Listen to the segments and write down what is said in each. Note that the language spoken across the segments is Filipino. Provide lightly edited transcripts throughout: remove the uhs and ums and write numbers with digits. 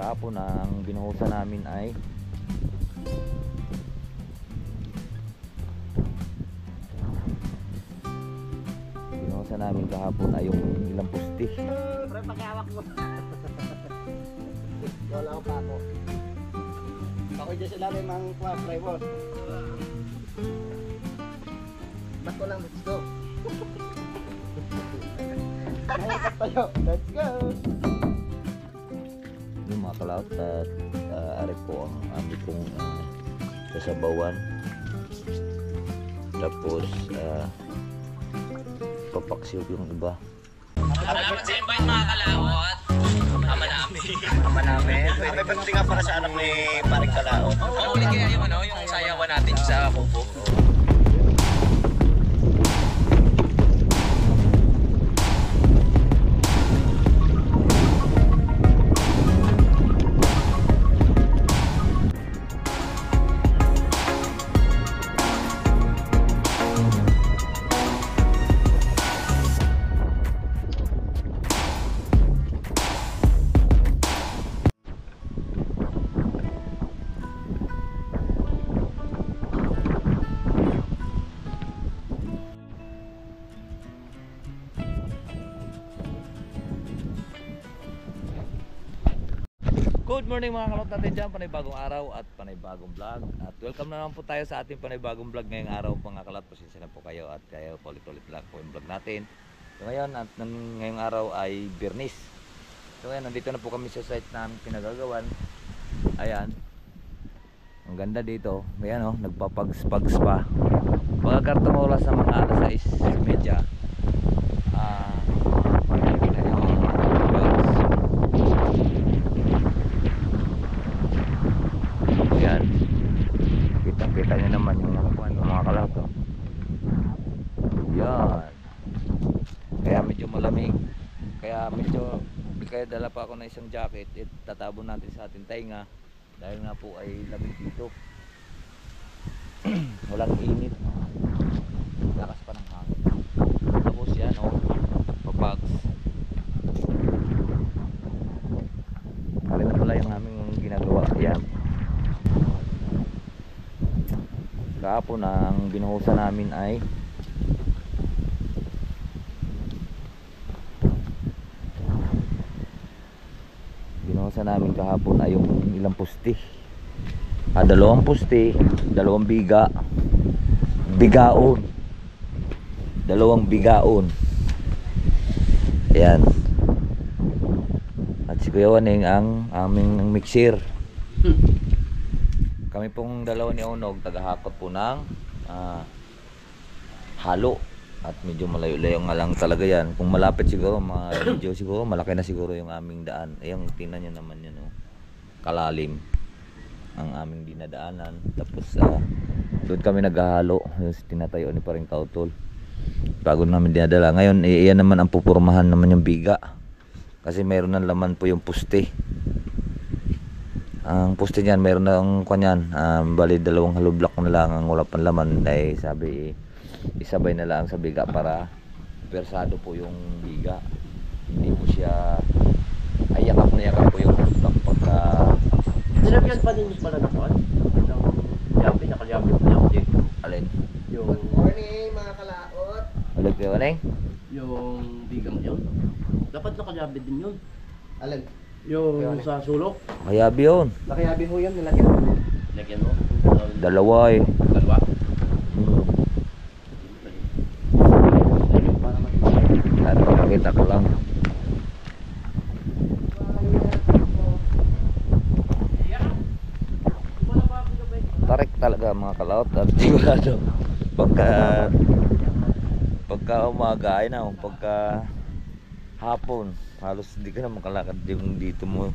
Kahapon ang binuhusan namin ay yung ilang pusti. Pre, paghawak mo. Wala ko pa ako. Ako dyan sila rin mga pre mo. Bato lang, let's go. Nakikap tayo, let's go. Yung mga kalaot at ari po ang aming pong sasabawan. Tapos papaksiw yung iba. Salamat sa invite mga kalaot. Ama namin. Ama namin. May bansi nga para sa anak ni Paring Kalaot. Oo, ulit kaya yung yung sayawan natin sa kubo. Good morning mga kalot natin dyan, panibagong araw at panibagong vlog. At welcome na naman po tayo sa ating panibagong vlog ngayong araw mga kalot. Pasensya na po kayo at kayo ulit-ulit lang po yung vlog natin. So ngayon, at ngayong araw ay Biyernes. So ngayon, nandito na po kami sa site namin pinagagawan. Ayan, ang ganda dito. Ayan o, nagpapags-pags pa. Pagkakartong oras sa mga alas 6:30. Nakikita nyo ang pags. Yan, kita nyo naman yung mga kalahap. Yan, kaya medyo malamig, kaya dala pa ako na isang jacket. Tatabon natin sa ating tainga dahil nga po ay lamig dito. Walang init, lakas pa ng hangin. Tapos yan o, papags. Kalimutan pala yung aming ginagawa. Yan, kahapon ang binuhusan namin ay yung ilang pusti. Dalawang pusti, dalawang bigaon. Ayan. At si Kuya Waning ang aming mixer. Kami pong dalawa ni Onog tagahakot po ng halo. At medyo malayo-layo nga lang talaga yan. Kung malapit siguro, medyo siguro malaki na siguro yung aming daan. Ayun, tingnan nyo naman yan, oh. Kalalim ang aming dinadaanan. Tapos doon kami naghahalo. Yung tinatayo ni Paring Kautol. Bago namin dinadala. Ngayon, iyan naman ang pupurmahan naman yung biga. Kasi mayroon ng laman po yung puste. Ang poste niyan meron na ang kanyan, bali dalawang hollow block na lang ang wala pang laman. Dahil sabi isabay na lang sa biga para persado po yung biga. Hindi po siya ay yakap na yakap po yung hollow block pagka Nilagyan pa din pala na kuwan? Yabi, nakalyabi po niya dito. alin? Yung Good morning mga kalaot. Alag kayo Waning? yung bigang yun. Dapat nakalyabi din yun. Alag. Yung sa sulok. Kayabi yun. Nakayabi ho yan, nilagyan mo. Lagyan mo. Dalawa eh. Dalawa. At pakita ko lang. Tarik talaga mga kalaot. At sigurado pagka umaga ay na, pagka hapon halos hindi ka na makalakad yung dito mo.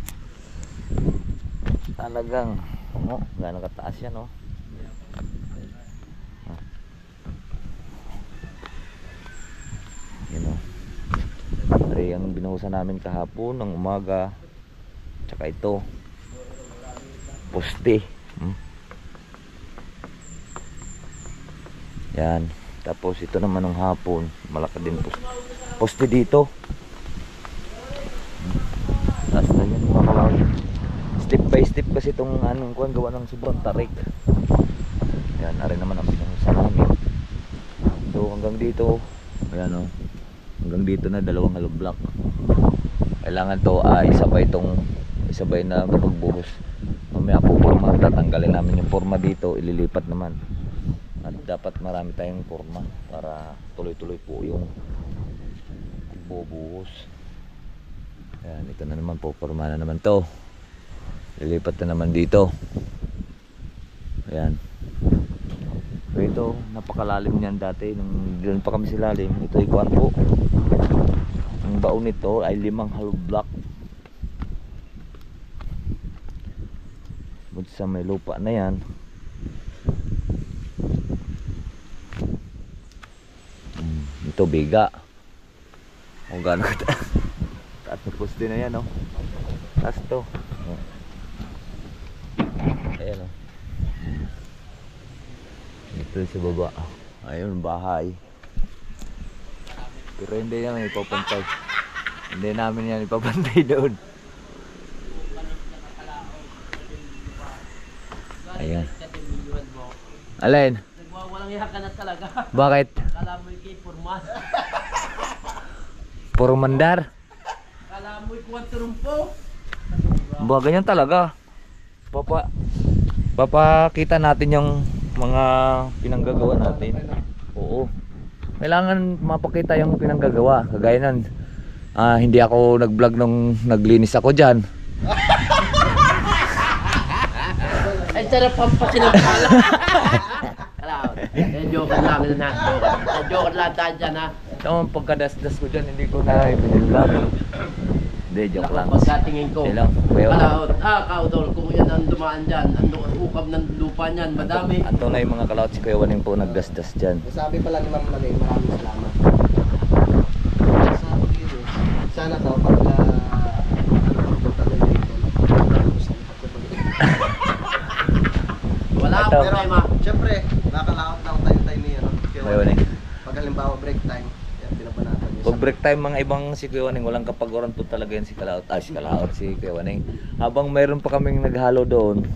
Talagang gano'ng kataas yan, oh. Yun, oh. Ari ang binuhusan namin kahapon ng umaga. Tsaka ito poste. Yan. Tapos ito naman ng hapon, malaki din poste dito. Tapos na yan mga kalawin. by step kasi itong anong kuan gawa ng sobrang tarik. Yan, ari naman ang binuhusan namin. So hanggang dito, ayan o. Hanggang dito na dalawang hollow block. Kailangan to isabay na pagbuhos. Mamaya po tatanggalin namin yung forma dito, ililipat naman. At dapat marami tayong forma para tuloy-tuloy po yung bubuhos. Ayan, ito na naman po, forma na naman to. Lilipat na naman dito. Ayan. So ito, napakalalim niyan dati. Nung doon pa kami sa lalim, ito ikuan po. Ang baon nito ay 5 hollow block. Bukod sa may lupa na yan. Ito biga. O gano'n ka taas na poste na yan, no? Taas to. Ayan, no? Ito sa baba. Ayun, bahay. Pero hindi naman ipapantay. Hindi namin yan ipapantay doon. Ayan. Alin? Walang yakan na talaga. Bakit? Kala mo kay Purman. Puro mandar? Kala mo kuwan turumpo. Ba, ganyan talaga. Papakita natin yung mga pinanggagawa natin. Oo. Kailangan mapakita yung pinanggagawa. Kagaya nun, hindi ako nag-vlog nung naglinis ako dyan. Ay, sarap ang pasinagpala. Joke lang na. Joke lang tayo dyan, ha. Ito ang pagkadasdas ko dyan, hindi ko na ipinag-vlog. Hindi, joke lang. Pagkatingin ko. Hello, kuya. Kautol, kung yan ang dumaan dyan, ang ukap ng lupa niyan, madami. Anto na yung mga kalaot si Kuya Waning po nagdasdas dyan. Sabi pala ni Ma'am Malay, maraming salamat. Sabi dito, sana daw pag punta na dito. Wala akong problema. Siyempre, nakakalaot lang tayo ni ano. Kuya Waning. Pag halimbawa break time, yan, pinapanatan niya. Pag break time mga ibang si Kuya Waning, walang kapagoran po talaga yan si Kalaot. Si Kuya Waning. Habang mayroon pa kaming naghalo doon,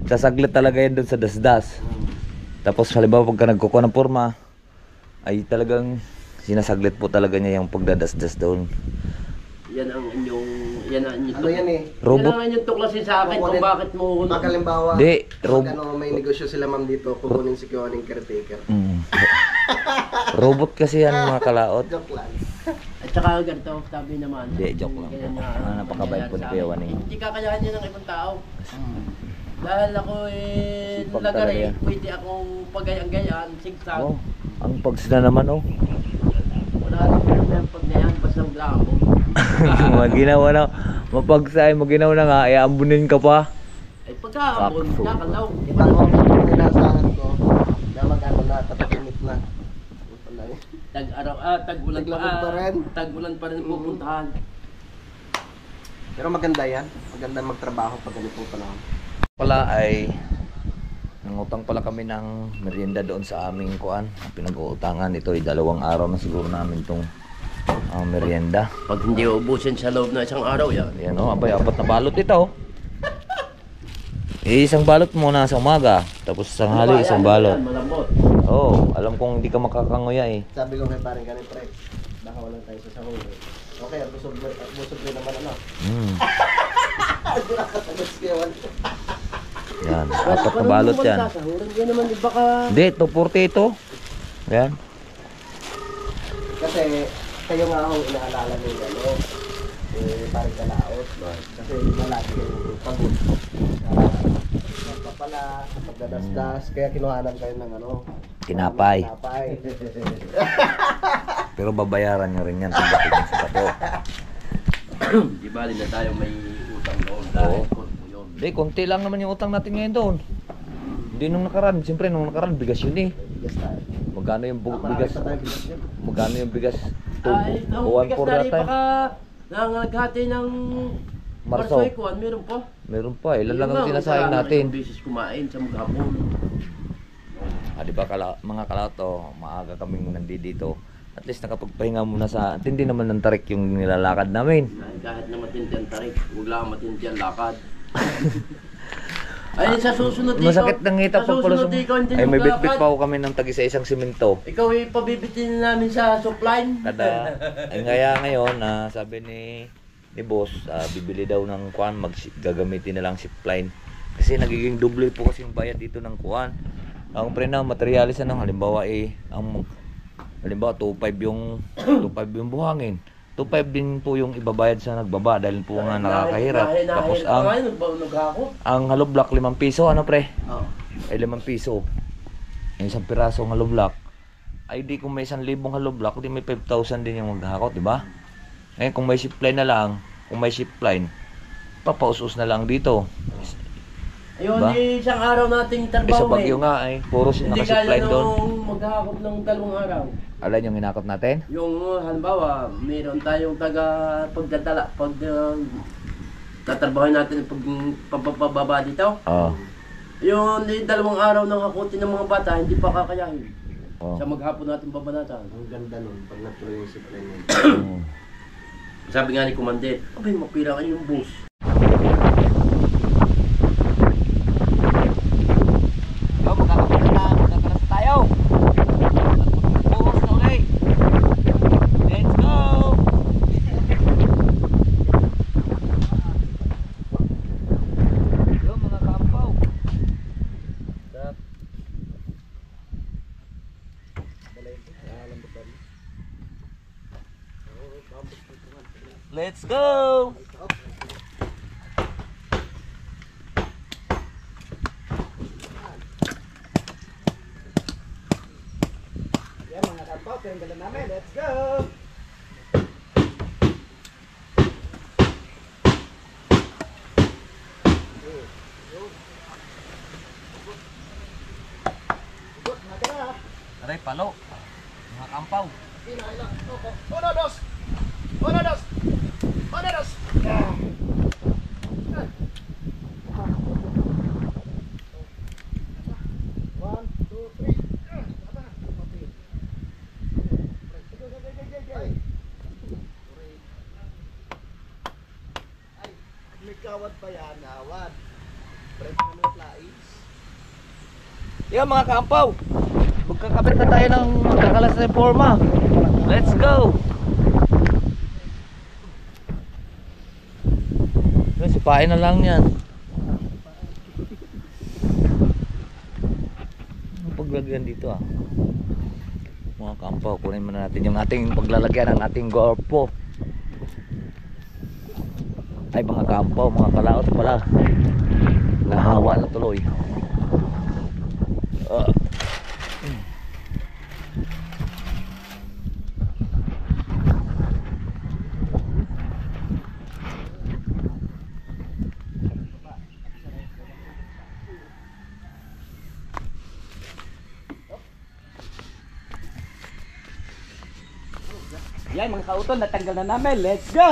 sasaglit talaga yan doon sa dasdas. Tapos halimbawa pagka nagkukuha ng forma, ay talagang sinasaglit po talaga niya yung pagdadasdas doon. Yan ang inyong Ano yan eh? Robot? Yan ang inyong tuklasin sa akin kung bakit mo Pag halimbawa, Di, pag ano, may negosyo sila ma'am dito, kukunin si Kyoning caretaker. Robot kasi yan mga Kalaot. Joke lang. At saka ganito, sabi naman. Hindi, joke lang po. Napakabait po ni Kuya Waning. Hindi kakayahan yan ng ibang tao. Dahil ako Sipag lagari, talaga yan. pwede akong pagayang-gayaan, sigsag. Oh, ang pags na naman oh. Wala rin problema pag na yan, basta blamo. Maginawa na, mapagsay, maginawa na nga, iambunin ka pa. Ay pagkaambon, Sakto. nakalaw. Kita mo, kung inasahan ko, na mag-ano na, tapakinit na. Wala eh. Tag-ulan Taglamig pa rin. Tag-ulan pa rin pupuntahan. Pero maganda yan. Maganda magtrabaho pag ganitong panahon. Pala ay nangutang pala kami ng merienda doon sa aming kuan. Pinag-uutangan ito ay 2 araw na siguro namin itong merienda. Pag hindi ubusin sa loob na isang araw yan. Ayan o, abay 4 na balot ito. Isang balot muna sa umaga, tapos isang hali, isang balot. Malambot. Oo, alam kong hindi ka makakanguya eh. Sabi ko kay parang ganit pre, baka walang tayo sa sahur. Okay, busog rin naman ano. Tapos kaya wala. Yan, 4 na balot yan. Yan naman, di baka... Hindi, 240 ito. Yan. Kasi kayo nga ako inaalala nyo ano, parang kalaot. Kasi malagi kayong pagod. Magpapala, magdadasdas, kaya kinuhanan kayo ng ano. Tinapay. Tinapay. Pero babayaran nyo rin yan pagdating sa bato. Di bali na tayo may utang doon. Oo. Dahil korpo yun. Hindi, konti lang naman yung utang natin ngayon doon. Hindi nung nakaraan. Siyempre nung nakaraan, bigas yun eh. Yes, tayo. Magkano yung Marami bigas? pa tayo bigas dyan. Magkano yung bigas? Ay, ang bigas 1.4 dali data. baka nangaghati ng Marso. Marsoy kuan, meron pa. Meron pa, ilan lang Yun ang sinasayang natin. Isang beses kumain sa maghapon. Di ba mga kalato, maaga kaming nandito. At least nakapagpahinga muna sa, hindi naman ng tarik yung nilalakad namin. Kahit na matindi ang tarik, huwag lang matindi ang lakad. Ay, sa susunod ikaw. Masakit ng ngita sa pag pala susunod ikaw hindi ay may bitbit maglakad. pa ako kami ng tagi sa isang simento. Ikaw ipabibitin namin sa supply. Kada ay ngaya ngayon sabi ni boss, bibili daw ng kuan, gagamitin na lang zipline. Kasi nagiging double po kasi yung bayad dito ng kuan. Ang pre na materialis ng halimbawa halimbawa 2.5 yung buhangin. 2.5 din po yung ibabayad sa nagbaba dahil po nga nakakahirap. Tapos ang hollow block 5 piso, ano pre? Oh. Ay 5 piso. Yung isang piraso ng hollow block. Ay di kung may 1,000 hollow block, di may 5,000 din yung maghahakot, di ba? Eh kung may zipline na lang, kung may zipline, papausos na lang dito. Ayun, Diba? isang araw nating Eh sa trabaho Bagyo nga ay puro Hindi kaya nakazipline doon. nung maghahakot ng 2 araw. Alin yung inakot natin? Yung halimbawa, mayroon tayong pagdadala, tatrabahin natin pagpapababa dito. Oo. Yung 2 araw ng hakutin ng mga bata, hindi pa kakayahin. Oo. Sa maghapon natin babanatan. Ang ganda nun, pag natuloy yung zipline yun. Sabi nga ni Commander, abay mapira kayo yung bus. Magkakalas tayo. Buhos na ulit. Let's go! Yo mga kampaw. Let's go! Yan mga kampaw, tinggalan namin. Let's go! Aray palo. Mga kampaw. Uno, dos! Uno, dos! Uno, dos! One, two, three. May kawad pa yan, awad. Pwede ka naman plais. Yo mga kampaw. Magkakabit na tayo ng magkakalas na forma. Let's go! Sipain na lang yan. Ang paglagyan dito mga kampaw, kunin muna natin yung ating paglalagyan ng ating gorpo. Ay mga kampaw, mga kalaot pala. Nahawa na tuloy. Yan mga kautol, natanggal na namin. Let's go!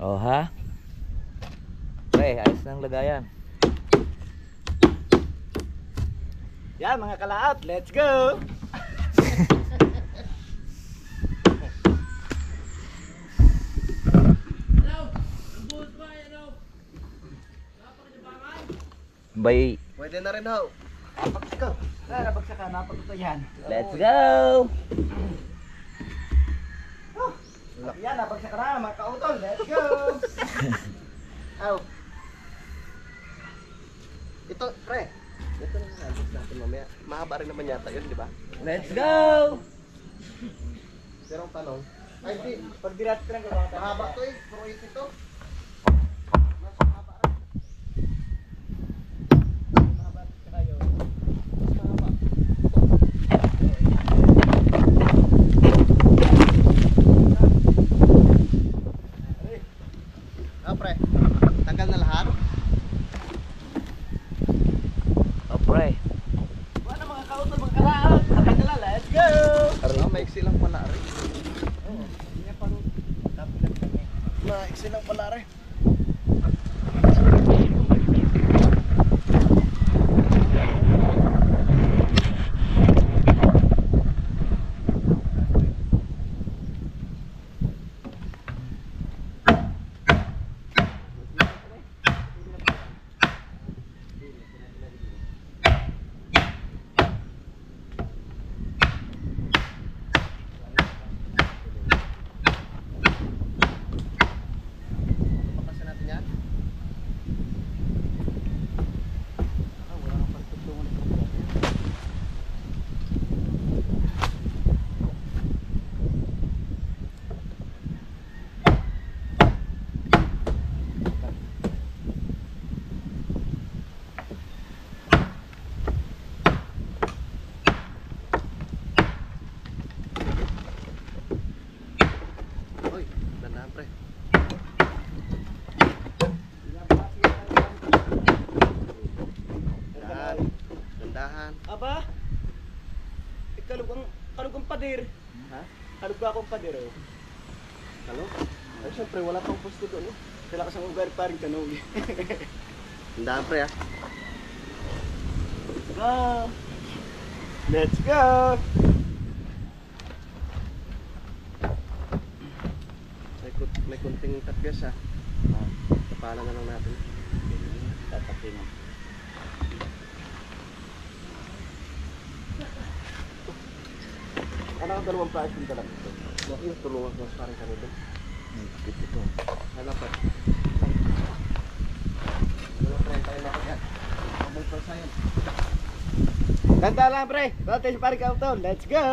Oh ha? Pre, ayos ng lagayan. Yan mga kalaot, let's go! Bay, Pwede na rin ho. Bakit ka? Nabagsak ka, napagto yan. let's go! Yan, nabagsak ka na mga kautol. Let's go! Aw. Ito, pre. Ito na nabagsak natin mamaya. Mahaba rin naman yata yun, di ba? Let's go! Pero ang tanong, ay di, pag dirat ka lang gagawa tayo. Mahaba to eh, puro ito. Mas mahaba rin. Mahaba ka kayo. Mas mahaba. Ah, pre. Tagal na lahat. Oh pre, Wala mga kautol, mga kalaot. Tagal na, let's go! Maiksi lang pala rin. Oo. Hindi niya pang tapilan lang eh. Maiksi lang pala rin. yan. Aba? Kalugang pader. Ha? Kalug akong pader oh. Ano? Ay, syempre, wala pang pusto doon eh. Kailangan kasang ugar pa rin tanong eh. Tandaan pre ah. Go! Let's go! May kunting tapyas ah. Tapalan na lang natin. Tatapin mo. Ano ang dalawang price din talaga ito? Yung tulungan ko parang kami doon. Ito. Ano pa? Ano pre, tayo na ako yan. Abang pa sa'yo. Tanda lang pre! Dati sa paring kauton. Let's go!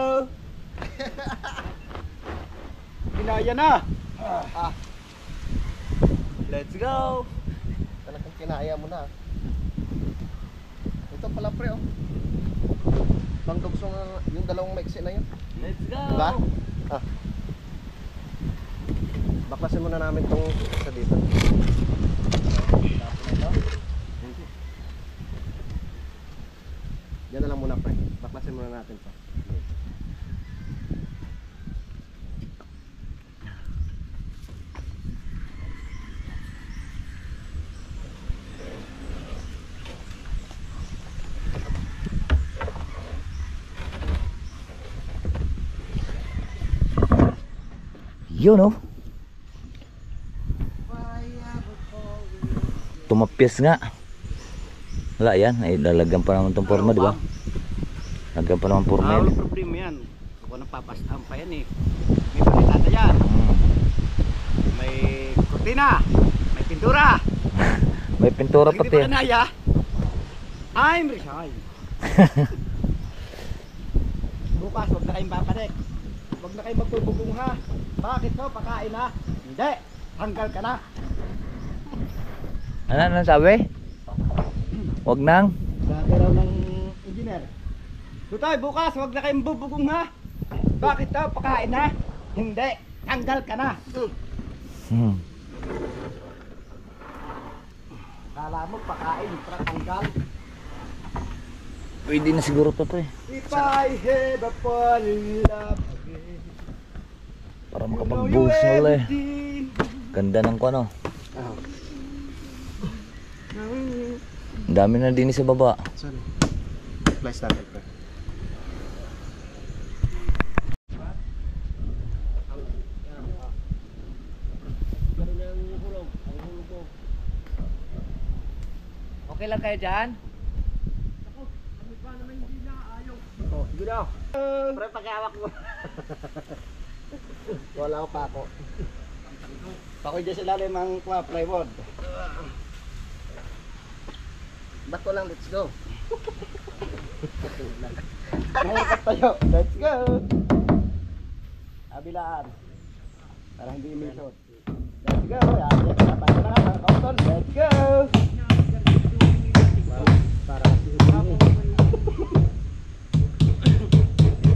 Kinaya na! Let's go! Talagang kinaya mo na. Ito pala pre oh. Bang dugsong yung dalawang maiksi na yun. Let's go! Diba? Ah. Baklasin muna namin tong isa dito. Yan na lang muna pre. Baklasin muna natin to. Yun oh. Tumapyas nga. Wala yan. Ay, lalagyan pa naman itong forma, di ba? Lagyan pa naman forma yan. Walang problema yan. Ako napapastahan pa yan eh. May palitata yan. May kurtina. May pintura. May pintura Pag hindi pati. pa kanaya, I'm resign. Bukas, huwag na kayong babalik. Huwag na kayong magbubugong ha. Bakit no? Pakain na. Hindi. Hanggal ka na. Ano sabi? Huwag nang. Dati raw ng engineer. Tutoy, bukas, huwag na kayong bubugong ha. Bakit no? Pakain na. Hindi. Hanggal ka na. Kala mo pakain, hanggal. Pwede na siguro to pre. If I had a fall in love again, Para you know you makapag-boost mo ulit. everything. Ganda ng ano. Ah. Ang dami na din sa baba. Sorry. Flash natin pre. Okay lang kayo dyan? Oh, sige daw. Pre, pakihawak mo. Wala ko pa ako. Pakoy dyan sila rin ang plywood. Ba't ko lang, let's go. Mahirap tayo. Let's go! Abilaan. Para hindi imisot. Let's go! Yan, kapag na nga mga kauton. Let's go! Para kasi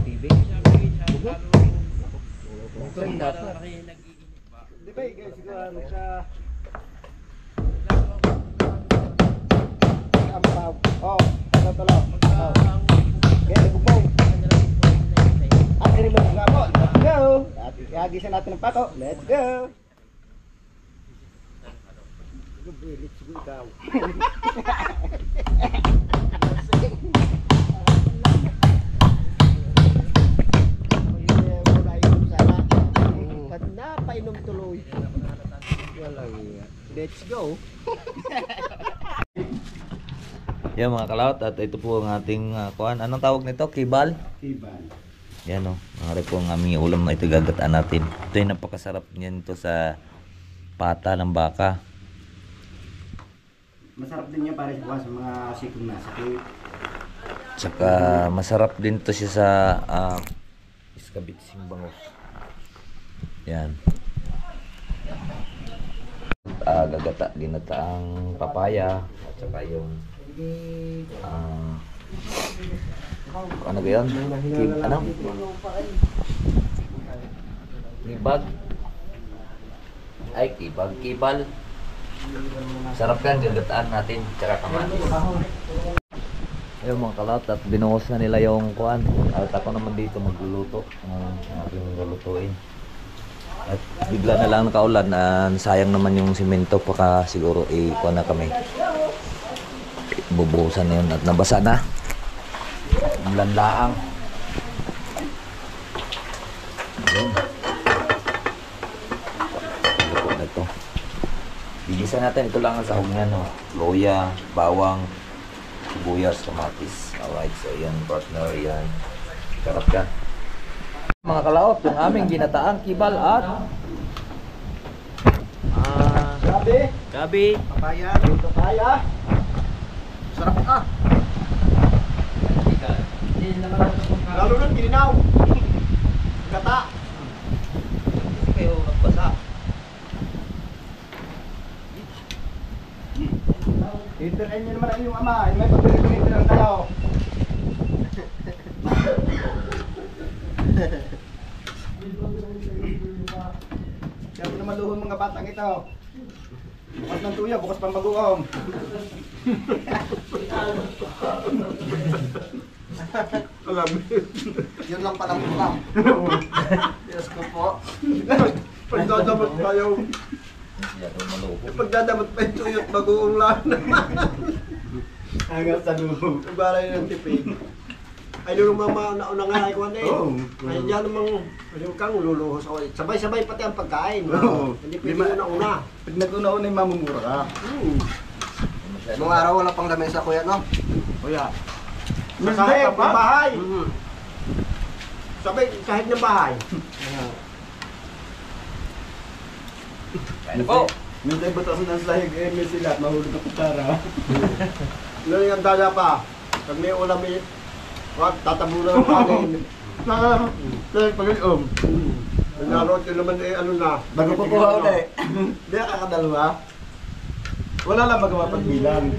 TV. Di ba guys, siguro siya ampaw. Oh, talo. Oh. Okay, bubong. At rinimog nga po. Let's go! At iagisan natin ng pako. Let's go! Let's go ikaw. Ba't napainom tuloy? Walang iya. Let's go. Yan mga kalawat, at ito po ang ating kuhan. Anong tawag nito? Kibal? Iban. Yan o. Ang po ang aming ulam na ito gagataan natin. Ito yung napakasarap niyan ito sa pata ng baka. Masarap din niya para sa mga sikong nasakit. Tsaka masarap din to siya sa iskabitsing bangus. Yan. Gagata, ginataang papaya at saka yung ano ba yun? Ano? Kibag? Ay, kibal. Sarap yan, gagataan natin tsaka kamatis. Ayun mga kalat, at binuhos na nila yung kuan. At ako naman dito magluluto ng aking lulutuin. At bigla na lang nakaulan, sayang naman yung simento, baka siguro kuan na kami. Bubuhusan na yun at nabasa na. Ulan laang. Ayun. Luto na ito. Bigisa natin, ito lang ang sahog niya, no? Loya, bawang, sibuyas, kamatis. Alright, so yan partner, yan. Karap ka. Mga kalaot, yung aming ginataang kibal at gabi. Papaya, dito kaya. Sarap ka. Lalo nun, gininaw. Gata. Kasi kayo nagbasa. Hintayin niyo naman ang iyong ama. May pagpilitin lang kayo. Kaya mo naman luhon mga batang ito. Bukas ng tuya, bukas pang bagoong. Alam. Yun lang palang ulam. Yes ko po. Pagdadamot tayo. Yan, maluho. Pagdadamot pa yung tuyot bagoong lang. Hanggang sa luho. Ibalay ng tipid. Ay, nung mga nauna nga ay kuwan eh. Ay, diyan namang, yung kang luluhos ako. Sabay-sabay pati ang pagkain. Hindi pwede una-una. Pag nag-una-una yung mamumura ka. Nung araw wala pang lamesa kuya, no? Kuya. Kahit ng bahay. Sabay, kahit ng bahay. Kaya po. Mintay batasan ng slahig eme sila at mahulog na kutsara. Nung yung dala pa, pag may ulam eh, wag, tatabunan ng kanin. Slahig pag-iom. Narot yun naman eh, ano na. Bago po kuha ulit. Hindi kakadalwa. Wala lang magawa pagbilang.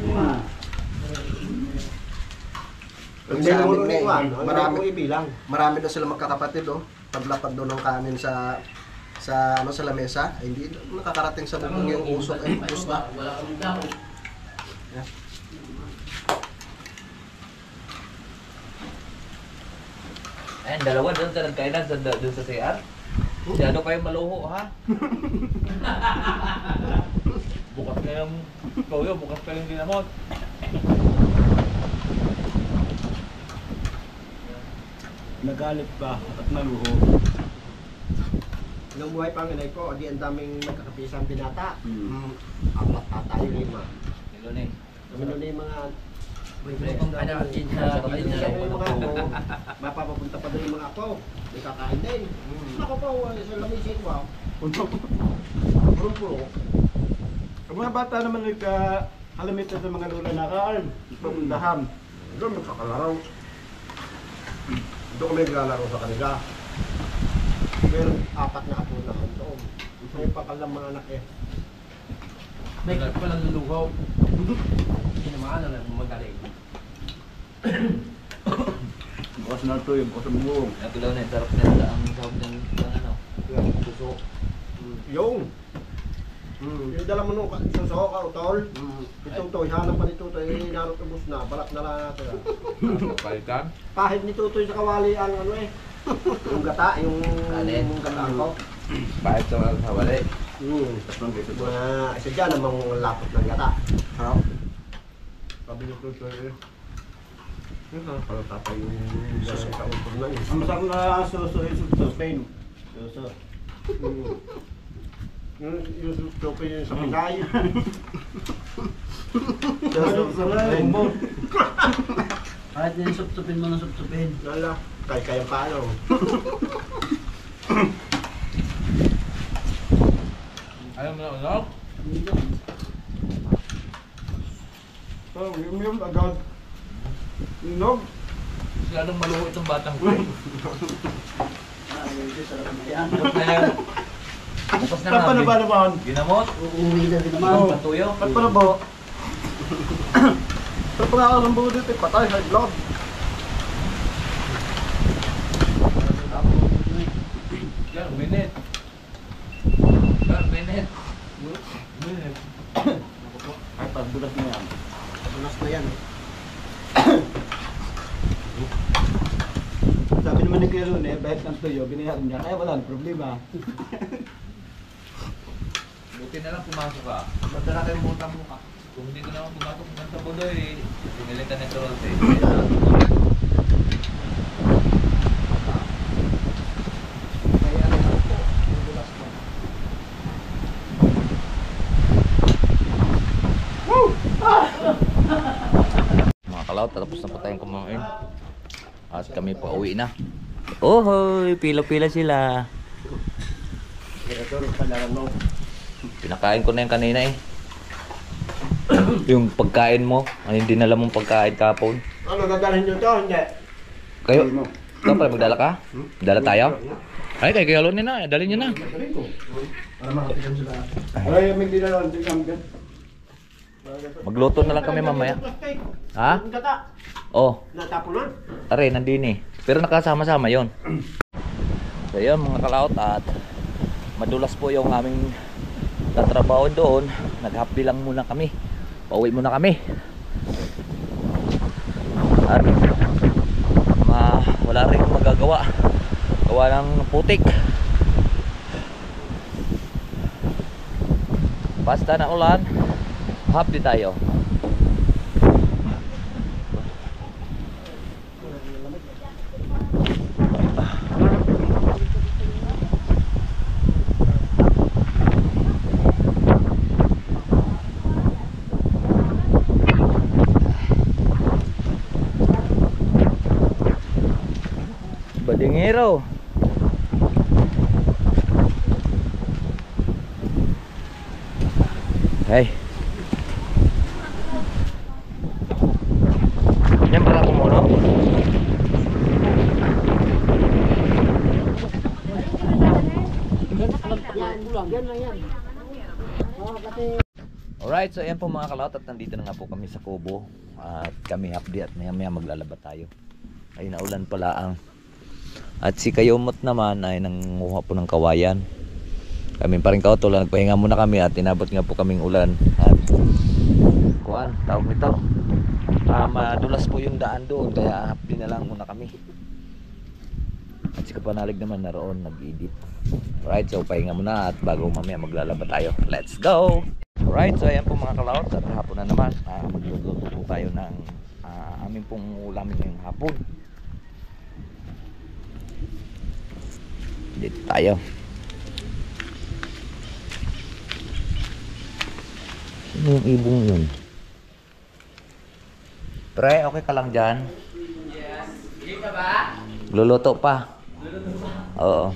Pag may lumulong ni Juan, marami kong ibilang. Marami daw sila magkakapatid, oh. Paglapag daw ng kanin sa sa lamesa, ay hindi nakakarating sa bubong yung usok ay ubos na. Ayan, dalawa doon sa nagkainan, doon sa CR. Masyado kayong maluho, ha? Bukas kayong toyo, bukas kayong dinamot. Nagalit pa at naluho. Nung buhay pa ang inay ko, di ang daming magkakapisang binata. Apat ata yung 5. Ilo na eh. Kami nun yung mga... Ano, sa Ay, yung mga ako, mapapapunta pa doon yung mga ako. May kakain din. Ako po, sa lamisin ko. Puro-puro. Ang mga bata naman nagka-alamit na sa mga lula na kaan. Papuntahan. Doon magkakalaro. Doon kami naglalaro sa kanila. Meron 4 na apo na doon. May pakalang mga anak eh. May palang luluhaw. Hindi naman ano lang magaling. Bukas na ito yung bukas ng buong. Nakilaw na, sarap na ang sahog ng ano, puso. Yung. Yung dala mo nung isang saho ka, utol. Itong to, hanap pa ni Tutoy, narot ubos na, balat na lang natin. Palitan? Pahit ni Tutoy sa kawali ang ano eh. Yung gata, yung gata ko. Pahit sa mga hawali. Mga isa dyan namang lapot ng gata. Harap. Sabi ni Tutoy eh. Yung parang tatay yung sa kautol na eh. Ang masarap na suso yung Spain. Suso. Yung Tutoy yung sa Pinay. Kahit din supsupin mo na supsupin. Lala, kaya paano. Ayaw mo na unog? Yung agad. Nog. Masyadong maluho itong batang ko. Bukas na Saan pa na ba naman? Ginamot? Uuwi na din naman. Oo. Patuyo? Ba't pa na ba? Saan pa nga ako ng buho dito? Patay, high blood. Yan, minute. Minute. Ay, pagbulat mo yan. Tunas na yan eh. Sabi naman ni Kuya Lune, bahit ng tuyo, binayaran niya, kaya wala nang problema. Buti na lang pumasok ka. Madala tayong butang mo ka. Kung hindi ka naman pumasok ng Tabodoy, pinili ka nito ron mga kalaw, tapos na po tayong kumain. At kami pa uwi na. Ohoy, pila-pila sila. Pinakain ko na yung kanina eh. Yung pagkain mo, ano yung dinala mong pagkain kapon. Ano, dadalhin nyo to? Hindi. Kayo, ikaw pa, magdala ka? Dala tayo? Ay, kay Kayalonin na, dali nyo na. Para makatigan sila. Ay, may dinalawan, tingnan mo. Magluto na lang kami mamaya. Ha? Ang gata. Oh, Natapo na. are, nandini. Pero nakasama-sama yon. So yun mga kalaot, at madulas po yung aming tatrabaho doon. Nag-happy lang muna kami. Pauwi muna kami. At wala rin magagawa. Gawa ng putik. Basta na ulan, happy tayo. Badingero. Hey. Yan pala kumuno. Alright, so ayan po mga kalawat, at nandito na nga po kami sa Kubo. At kami update at maya maya maglalaba tayo. Ay naulan pala ang. At si Kayumot naman ay nanguha po ng kawayan. Kami pa rin kautulan, nagpahinga muna kami at inabot nga po kaming ulan. At kuan, tawag nito. Madulas po yung daan doon, kaya hapdi na lang muna kami. At si Kapanalig naman naroon, nag-edit. Alright, so pahinga muna at bago mamaya maglalaba tayo. Let's go! Alright, so ayan po mga kalawat, at hapon na naman. Magluluto po tayo ng aming pong ulamin ngayong hapon. Dito tayo. Sino yung ibong yun? Pre, okay ka lang dyan? Yes. Hindi ka ba? Luluto pa? Luluto pa? Oo.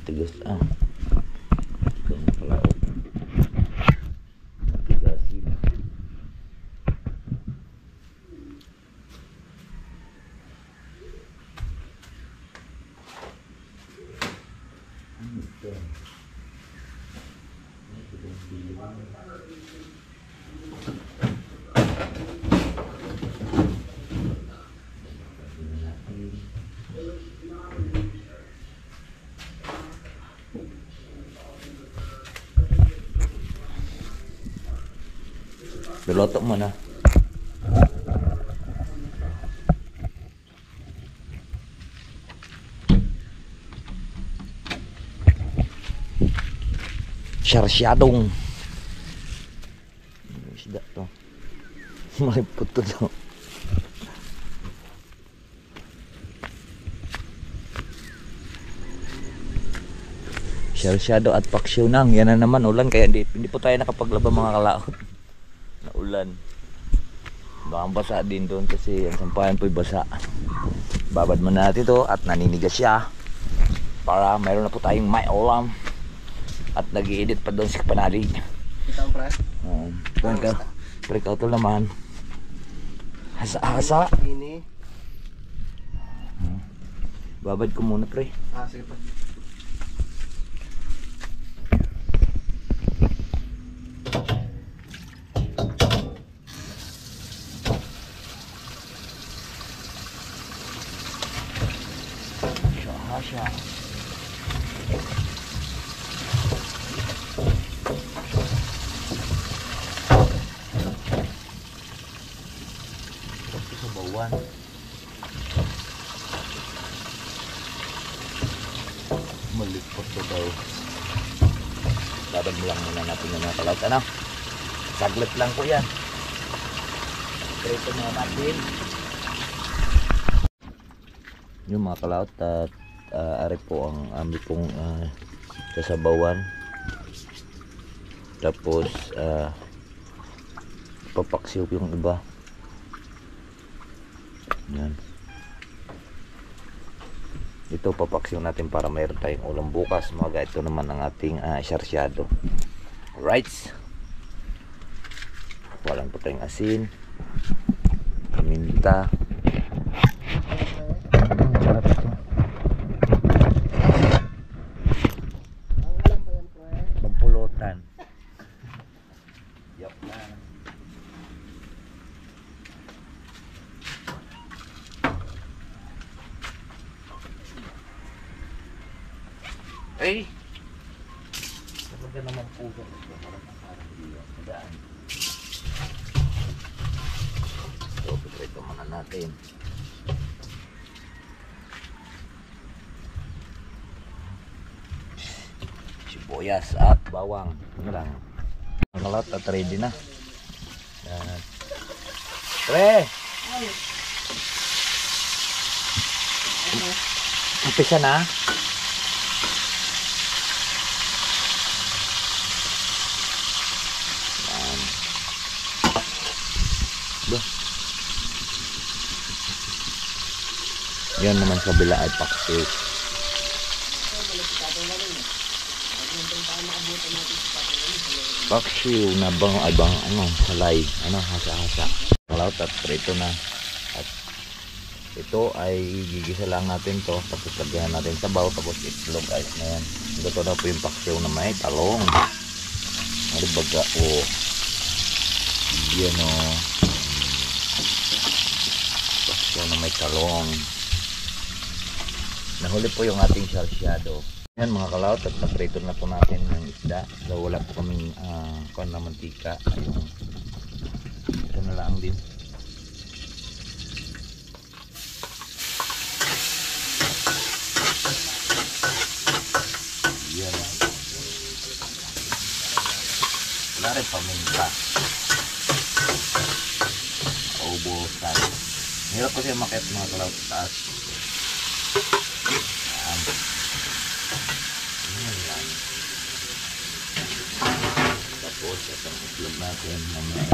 Tigas Luluto mo na. Sarsyadong. Isda to. Malipot to to. Sarsyado at paksyunang. Yan na naman ulan, kaya hindi po tayo nakapaglaba mga kalaot. Na ulan. Baka basa din doon kasi ang sampahan po'y basa. Babad mo natin ito at naninigas siya para mayroon na po tayong may ulam. At nag-i-edit pa doon si Kapanalig. Kita mo, pre? Pre, ikaw to naman. Hasa-hasa. Ini. Babad ko muna, pre. Sige pa. Hasya. Ito sa bawan. Malipot ko daw. Dadam lang muna natin yung mga kalaut. Ano? Saglit lang po yan. Ito mga natin. Yung mga kalaut at ari po ang ami pong sasabawan. Tapos papaksiw yung iba. Yan. Ito papaksiw natin para mayroon tayong ulam bukas mga. Ito naman ang ating sarsyado. Right. Walang po tayong asin, paminta. Sarap ito. Pampulutan. Yup na. Ay! Talaga naman puso. Parang hindi yan. Madaan. So, ito muna natin. Sibuyas at bawang. Ano lang. Ang kalat at ready na. Yan. Pre! Umpisa na. Yan naman sa bila ay paksiw. Paksiw na bang ay bang ano, salay, ano, hasa-hasa. Kalaut at prito na. At ito ay gigisa lang natin to, tapos lagyan natin sabaw, tapos itlog ice na yan. Ito na po yung paksiw na may talong. Ano baga o. Yan o. Paksiw na may talong. Nahuli po yung ating sarsyado. Yan mga kalaut at naprito na po natin ng isda. So wala po kaming kuwan na mantika. Ayun. Ito na lang din. Yan. Wala rin paminta. Ubusan. Hirap kasi makit mga kalaut sa taas. Tapos itong itlog natin mamaya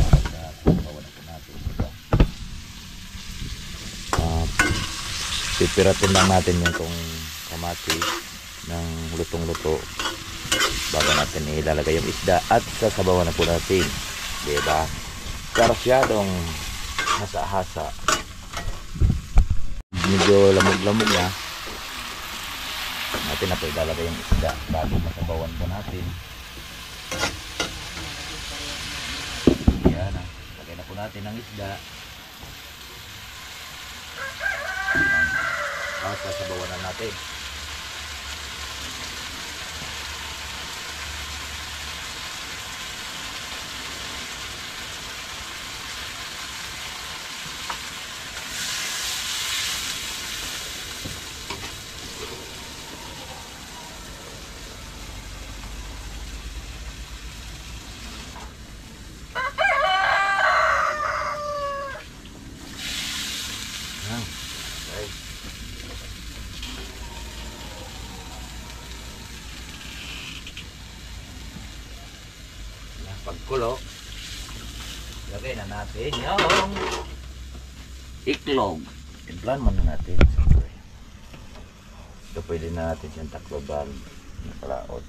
bawa na po natin ito. Pipiratin lang natin yung itong kamati ng lutong-luto bago natin ilalagay yung isda at sasabawan na po natin, diba? Sarsyadong hasa-hasa, medyo lamog-lamog na natin na po ilalagay yung isda bago masabawan po natin. Yan, lagay na po natin ang isda. Tapos sasabawan na natin. Pagkulo, lagay na natin yung iklog. Implan muna natin. Ito pwede na natin siyang takloban. Nakalaot.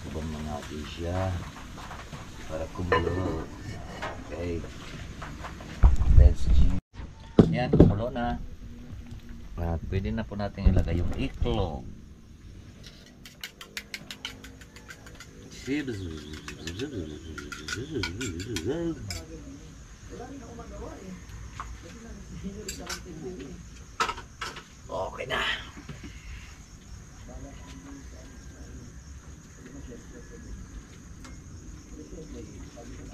Tuban mo natin siya para kumulo. Okay. Let's see. Yan, kumulo na. At pwede na po natin ilagay yung iklog.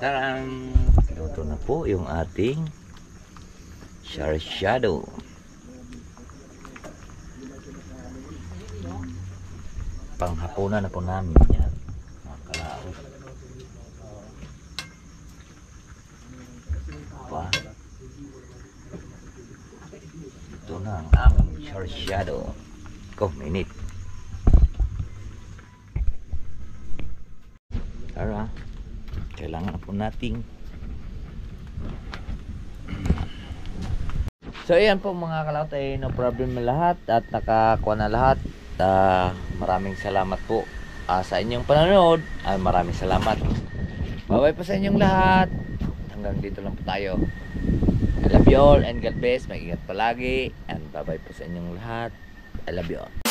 Tarang! Luto na po yung ating Shadow. Panghapunan na po namin yan, mga kalaot. Pa. Ito na ang aming Shadow. Minute. Tara, kailangan po nating. So ayan po mga kalaot, no problem na lahat at nakakuha na lahat. Maraming salamat po sa inyong panonood. Maraming salamat. Bye bye po sa inyong lahat. Hanggang dito lang po tayo. I love you all and God bless. Mag-ingat palagi and bye bye po sa inyong lahat. I love you all.